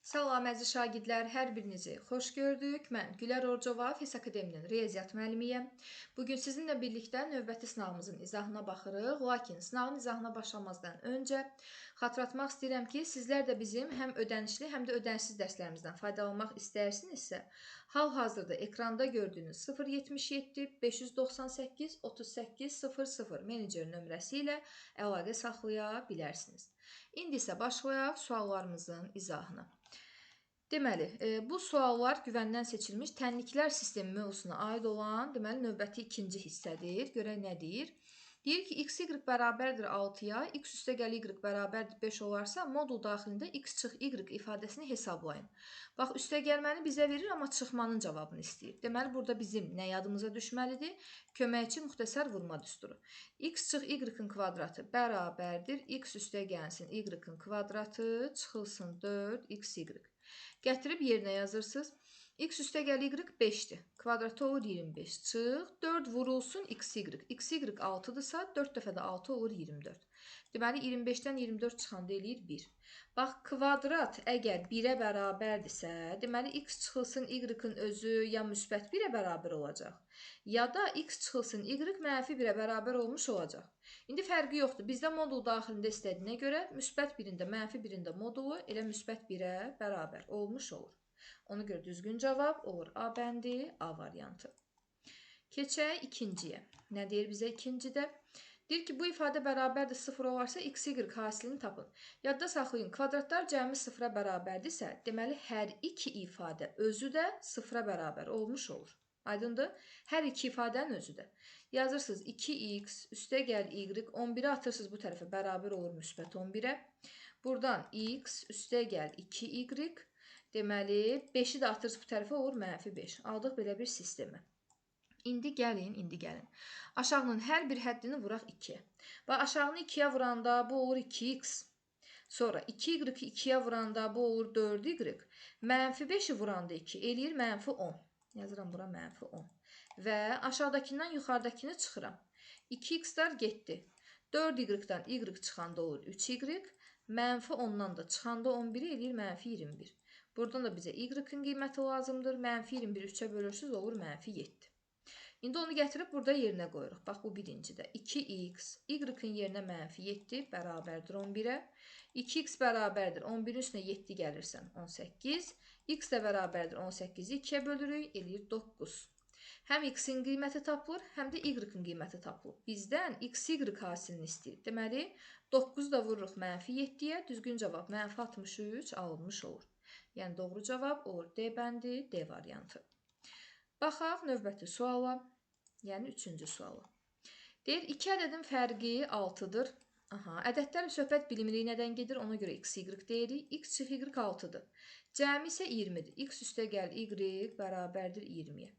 Salam əziz şagirdlər, hər birinizi xoş gördük. Mən Gülər Orcova, Fes Akademinin riyaziyyat müəllimiyəm. Bugün sizinlə birlikdə növbəti sınavımızın izahına baxırıq. Lakin sınavın izahına başlamazdan öncə xatırlatmaq istəyirəm ki, sizlər də bizim həm ödənişli, həm də ödənişsiz dərslərimizdən faydalanmaq istəyirsinizsə, hal-hazırda ekranda gördüyünüz 077 598 38 00 menecer nömrəsi ilə əlaqə saxlaya bilərsiniz. İndi isə başlayaq suallarımızın izahına. Deməli, bu suallar güvəndən seçilmiş tənliklər sistemi mövzusuna aid olan, deməli, növbəti ikinci hissədir. Görək nə deyir? Deyir ki, x, y bərabərdir 6-ya, x üstəgəl y bərabərdir 5 olarsa, modul daxilində x çıx y ifadəsini hesablayın. Bax, üstəgəlməni bizə verir, amma çıxmanın cavabını istəyir. Deməli, burada bizim nə yadımıza düşməlidir? Köməkçi müxtəsər vurma düsturu. X çıx y-in kvadratı bərabərdir, x üstəgəlsin y-in kvadratı çıxılsın 4xy. Gətirib yerinə yazırsınız. X üstəgəl y 5-dir. Kvadratı olur 25. Çıx, 4 vurulsun xy. Xy 6-dırsa, 4 dəfə də 6 olur 24. Deməli, 25-dən 24 çıxanda eləyir 1. Bax, kvadrat əgər 1-ə bərabərdirsə, deməli, x çıxılsın y-in özü ya müsbət 1-ə bərabər olacaq, ya da x çıxılsın y mənfi 1-ə bərabər olmuş olacaq. İndi fərqi yoxdur. Bizdə modul daxilində istədiyinə görə müsbət 1-də, mənfi 1-də modulu elə müsbət 1-ə bərabər olmuş olur. Ona görə düzgün cavab olur A bəndi, A variantı. Keçək ikinciyə. Nə deyir bizə ikincidə? Deyir ki, bu ifadə bərabərdir 0 olarsa x, y hasilini tapın. Yadda saxlayın, kvadratlar cəmi 0-a bərabərdirsə, deməli hər iki ifadə özü də 0-a bərabər olmuş olur. Aydındır? Hər iki ifadənin özü də. Yazırsınız 2x üstəgəl y, 11-i atırsınız bu tərəfə, bərabər olur müsbət 11-ə. Buradan x üstəgəl 2y, deməli 5-i də atırsınız bu tərəfə, olur mənfi 5. Aldıq belə bir sistemi. İndi gəlin. Aşağının hər bir həddini vuraq 2-yə. Bax, aşağını 2-yə vuranda bu olur 2x. Sonra 2y 2-yə vuranda bu olur 4y. Mənfi 5-i vuranda 2 eləyir mənfi 10. Yazıram bura mənfi 10. Və aşağıdakindən yuxarıdakini çıxıram. 2x-lar getdi. 4y-dan y çıxanda olur 3y. Mənfi 10-dan da çıxanda 11-i eləyir mənfi 21. Buradan da bizə y-in qiyməti lazımdır. Mənfi 21 3-ə bölürsünüz, olur mənfi 7. İndi onu gətirib burada yerinə qoyuruq. Bax, bu birincidə. 2x, y-in yerinə mənfi 7 bərabərdir 11-ə. 2x bərabərdir 11-in üstünə 7 gəlirsən 18. X də bərabərdir 18-i 2-yə bölürük, eləyir 9. Həm x-in qiyməti tapılır, həm də y-in qiyməti tapılır. Bizdən x-y hasilini istəyir. Deməli, 9 da vururuq mənfi 7-yə, düzgün cavab mənfi 63 alınmış olur. Yəni, doğru cavab olur D bəndi, D variantı. Baxaq növbəti suala, yəni üçüncü suala. Deyir, 2 ədədin fərqi 6-dır. Ədədlər söhbət bilinməyi nədən gedir, ona görə x, y deyirik. X çıx y 6-dır. Cəmi isə 20-dir. X üstəgəl y bərabərdir 20-yə.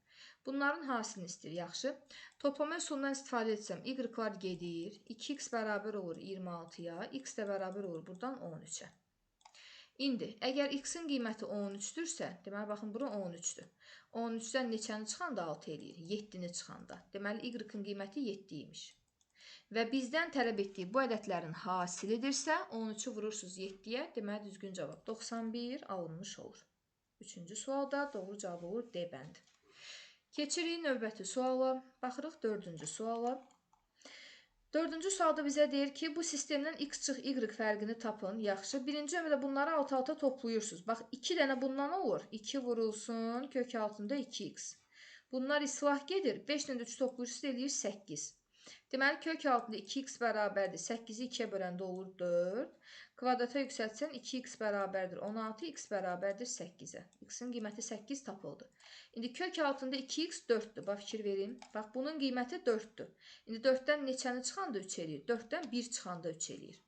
Bunların hasilini istəyir, yaxşı. Toplama üsulundan istifadə etsəm, y-lar gedir. 2x bərabər olur 26-ya, x də bərabər olur buradan 13-ə. İndi, əgər x-in qiyməti 13-dürsə, deməli, baxın, bura 13-dür. 13-dən neçəni çıxanda 6 eləyir? 7-ni çıxanda. Deməli, y-in qiyməti 7 imiş. Və bizdən tələb etdiyi bu ədədlərin hasilidirsə, 13-ü vurursunuz 7-yə, deməli, düzgün cavab 91 alınmış olur. Üçüncü sualda doğru cavab olur D bəndi. Keçirik növbəti suala, baxırıq dördüncü suala. Dördüncü sualda bizə deyir ki, bu sistemdən x çıx y fərqini tapın. Yaxşı, birinci növbədə bunları alt-alta toplayırsınız. Bax, 2 dənə bundan olur. 2 vurulsun, kök altında 2x. Bunlar islah gedir. 5 dənə 3 toplayırsınız, eləyir 8. Deməli, kök altında 2x bərabərdir. 8-i 2-yə böləndə olur 4. Kvadrata yüksəltsən 2x bərabərdir 16, x bərabərdir 8-ə. X-in qiyməti 8 tapıldı. İndi kök altında 2x 4-dür. Bax, fikir verin. Bax, bunun qiyməti 4-dür. İndi 4-dən neçəni çıxanda 3 eləyir? 4-dən 1 çıxanda 3 eləyir.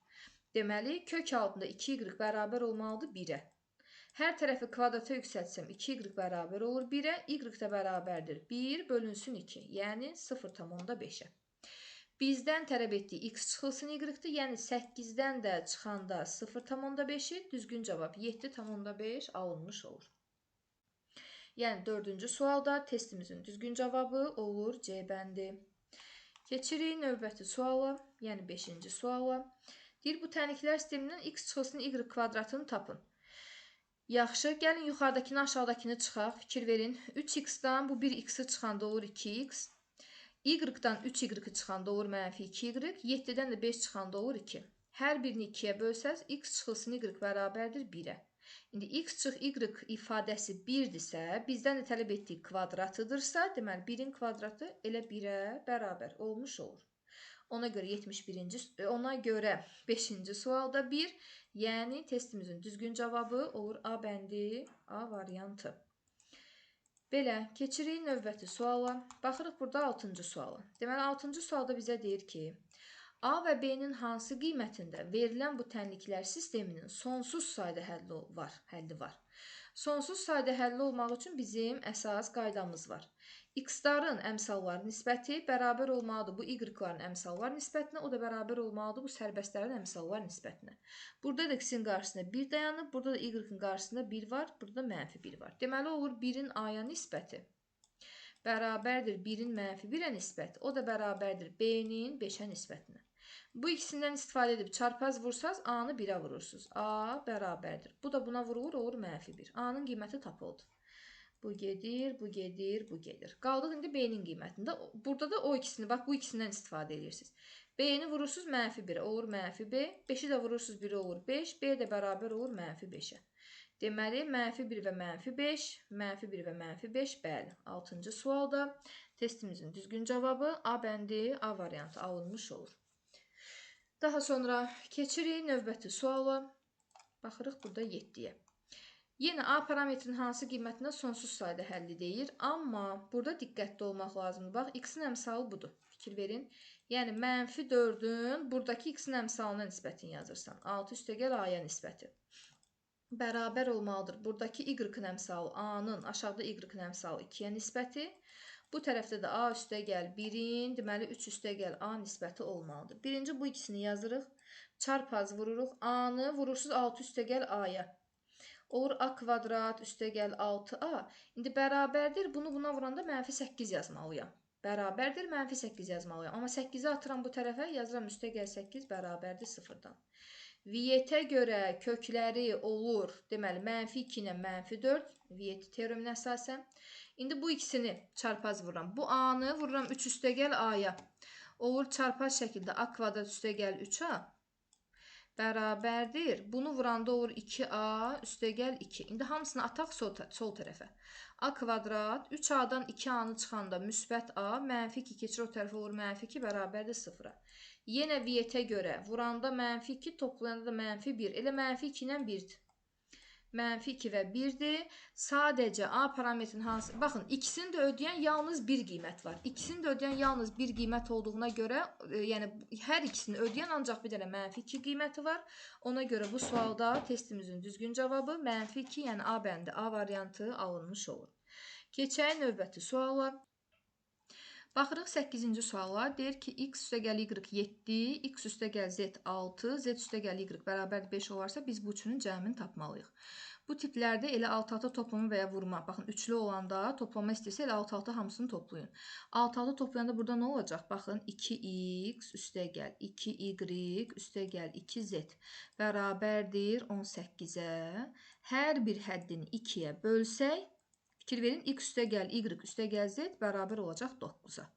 Deməli, kök altında 2y bərabər olmalıdır 1-ə. Hər tərəfi kvadrata yüksəltsəm 2y bərabər olur 1-ə, y də bərabərdir 1 bölünsün 2, yəni 0,5-ə. Bizdən tələb etdiyi x çıxılsın y-dir, yəni 8-dən də çıxanda 0,5-i, düzgün cavab 7,5 alınmış olur. Yəni, dördüncü sualda testimizin düzgün cavabı olur C bəndi. Keçirik növbəti suala, yəni 5-ci suala. Deyir, bu tənliklər sistemindən x çıxılsın y kvadratını tapın. Yaxşı, gəlin yuxarıdakını, aşağıdakını çıxaq. Fikir verin. 3x-dan bu 1x-i çıxanda olur 2x. Y-dan 3y-i çıxanda olur -2y. 7-dən də 5 çıxanda olur 2. Hər birini 2-yə bölsəz, x çıxılsın y bərabərdir 1-ə. İndi x çıx y ifadəsi 1-dirsə, bizdən də tələb etdiyi kvadratıdırsa, deməli 1-in kvadratı elə 1-ə bərabər olmuş olur. Ona görə 5-ci sualda 1, yəni testimizin düzgün cavabı olur A bəndi, A variantı. Belə, keçirik növbəti suala. Baxırıq burada 6-cı suala. Deməli, 6-cı sualda bizə deyir ki, A və B-nin hansı qiymətində verilən bu tənliklər sisteminin sonsuz sayda həlli var. Sonsuz sayda həlli olmaq üçün bizim əsas qaydamız var. X-ların əmsalları nisbəti bərabər olmalıdır bu y-ların əmsallar nisbətinə, o da bərabər olmalıdır bu sərbəstlərin əmsallar nisbətinə. Burada da x-in qarşısında 1 dayanıb, burada da y-ın qarşısında 1 var, burada da -1 var. Deməli, olur 1-in A-ya nisbəti bərabərdir 1-in -1-ə nisbəti, o da bərabərdir B-nin 5-ə nisbətinə. Bu ikisindən istifadə edib çarpaz vursaz, A-nı 1-ə vurursunuz. A bərabərdir. Bu da buna vurulur, olur -1. A-nın qiyməti tapıldı. Bu gedir, bu gedir, bu gedir. Qaldıq indi B-nin qiymətində. Burada da o ikisini, bax bu ikisindən istifadə edirsiniz. B-ni vurursunuz -1-ə, olur -B. 5-i də vurursunuz 1-ə, olur 5. B də bərabər olur -5-ə. Deməli, -1 və -5, -1 və -5, bəli. 6-cı sualda testimizin düzgün cavabı A bəndi, A variantı alınmış olur. Daha sonra keçirik növbəti suala. Baxırıq burada 7-yə. Yenə A parametrinin hansı qiymətinə sonsuz sayda həlli deyir. Amma burada diqqətli olmaq lazımdır. Bax, x-in əmsalı budur. Fikir verin. Yəni, -4-ün buradakı x-in əmsalına nisbətini yazırsan. 6 üstəgəl A-ya nisbəti. Bərabər olmalıdır. Buradakı y-ın əmsalı A-nın, aşağıda y-ın əmsalı 2-yə nisbəti. Bu tərəfdə də A üstəgəl 1-in, deməli 3 üstəgəl A nisbəti olmalıdır. Birinci bu ikisini yazırıq. Çarpaz vururuq. A-nı vurursunuz 6 üstəgəl A-ya. Olur A kvadrat üstəgəl 6A. İndi bərabərdir. Bunu buna vuranda -8 yazmalıyam. Bərabərdir, -8 yazmalıyam. Amma 8-i atıram bu tərəfə, yazıram üstəgəl 8 bərabərdir 0-dan. Viyyətə görə kökləri olur, deməli, -2 ilə -4, viyyət teoreminə əsasən. İndi bu ikisini çarpaz vururam. Bu A-nı vururam 3 üstəgəl A-ya. Olur çarpaz şəkildə A kvadrat üstəgəl 3A bərabərdir. Bunu vuranda olur 2A üstəgəl 2. İndi hamısını ataq sol tərəfə. A kvadrat 3A-dan 2A-nı çıxanda müsbət A, -2 keçir o tərəfə olur -2 bərabərdir 0-a. Yenə viyyətə görə vuranda -2, toplayanda da -1. Elə -2 ilə 1-dir. -2 və 1-dir. Sadəcə A parametrinin hansı... Baxın, ikisini də ödəyən yalnız bir qiymət var. İkisini də ödəyən yalnız bir qiymət olduğuna görə, yəni hər ikisini ödəyən ancaq bir dənə -2 qiyməti var. Ona görə bu sualda testimizin düzgün cavabı -2, yəni A bəndi, A variantı alınmış olur. Keçək növbəti suala. Baxırıq 8-ci suala. Deyir ki, x üstəgəl y 7, x üstəgəl z 6, z üstəgəl y bərabər 5 olarsa biz bu üçünün cəmini tapmalıyıq. Bu tiplərdə elə alt-alta toplama və ya vurma. Baxın, üçlü olanda toplama istəyirsə elə alt-alta hamısını toplayın. Alt-alta toplayanda burada nə olacaq? Baxın, 2x üstəgəl 2y üstəgəl 2z bərabərdir 18-ə. Hər bir həddini 2-yə bölsək, fikir verin, x üstəgəl y üstəgəl z bərabər olacaq 9-a.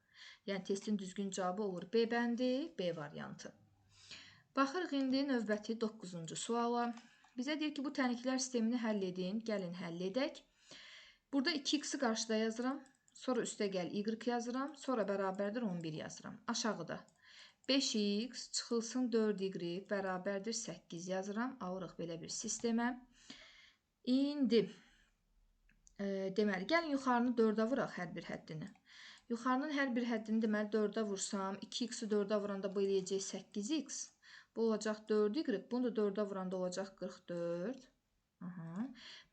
Yəni, testin düzgün cavabı olur B bəndi, B variantı. Baxırıq indi növbəti 9-cu suala. Bizə deyir ki, bu tənliklər sistemini həll edin. Gəlin, həll edək. Burada 2x-i qarşıda yazıram. Sonra üstəgəl y yazıram. Sonra bərabərdir 11 yazıram. Aşağıda 5x çıxılsın 4y bərabərdir 8 yazıram. Alırıq belə bir sistemə. İndi deməli, gəlin yuxarını 4-ə vuraq hər bir həddini. Yuxarının hər bir həddini deməli 4-ə vursam, 2x-i 4-ə vuranda bu eləyəcək 8x. Bu olacaq 4y, bunu da 4-ə vuranda olacaq 44.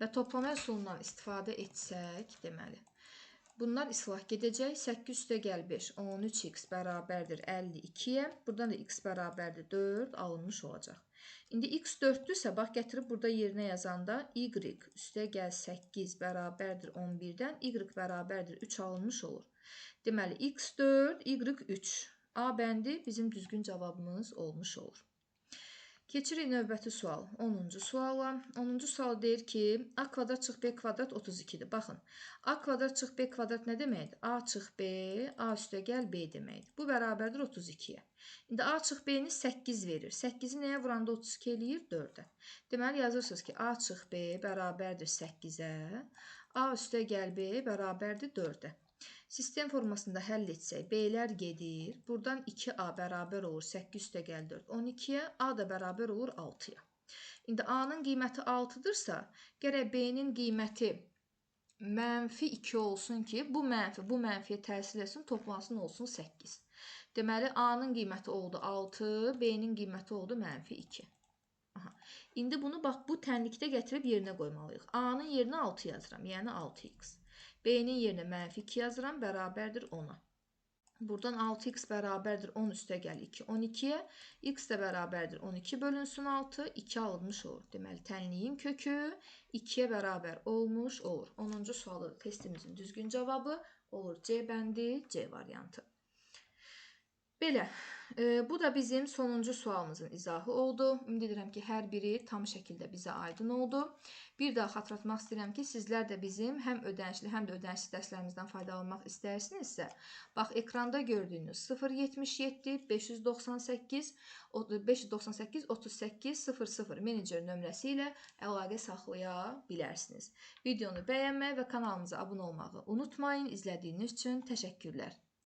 Və toplama üsulundan istifadə etsək, deməli, bunlar islah gedəcək. 8 üstəgəl 5, 13x bərabərdir 52-yə. Buradan da x bərabərdir 4 alınmış olacaq. İndi x 4-dürsə, bax, gətirib burada yerinə yazanda y üstəgəl 8 bərabərdir 11-dən, y bərabərdir 3 alınmış olur. Deməli, x 4, y 3. A bəndi bizim düzgün cavabımız olmuş olur. Keçirik növbəti sual, 10-cu suala. 10-cu sual deyir ki, a kvadrat çıx b kvadrat 32-dir. Baxın, a kvadrat çıx b kvadrat nə deməkdir? A çıx b, a üstə gəl b deməkdir. Bu bərabərdir 32-yə. İndi a çıx b-ni 8 verir. 8-i nəyə vuranda 32 eləyir? 4-ə. Deməli, yazırsınız ki, a çıx b bərabərdir 8-ə, a üstə gəl b bərabərdir 4-ə. Sistem formasında həll etsək, b-lər gedir. Buradan 2a bərabər olur 8 üstə gəl 4, 12-yə. A da bərabər olur 6-ya. İndi a-nın qiyməti 6-dırsa, gərək b-nin qiyməti -2 olsun ki, bu mənfiyə təsir etsin, toplansın olsun 8. Deməli, a-nın qiyməti oldu 6, b-nin qiyməti oldu -2. Aha. İndi bunu bax bu tənlikdə gətirib yerinə qoymalıyıq. A-nın yerinə 6 yazıram, yəni 6x. B-nin yerinə -2 yazıram, bərabərdir 10-a. Buradan 6x bərabərdir 10 üstə gəl 2, 12-yə. X də bərabərdir 12 bölünsün 6, 2 alınmış olur. Deməli, tənliyin kökü 2-yə bərabər olmuş olur. 10-cu sualı testimizin düzgün cavabı olur C bəndi, C variantı. Belə, bu da bizim sonuncu sualımızın izahı oldu. Ümid edirəm ki, hər biri tam şəkildə bizə aydın oldu. Bir daha xatırlatmaq istəyirəm ki, sizlər də bizim həm ödənişli, həm də ödənişsiz dərslərimizdən faydalanmaq istəyirsinizsə, bax, ekranda gördüyünüz 077 598 38 00 menecer nömrəsi ilə əlaqə saxlaya bilərsiniz. Videonu bəyənmək və kanalımıza abunə olmağı unutmayın. İzlədiyiniz üçün təşəkkürlər.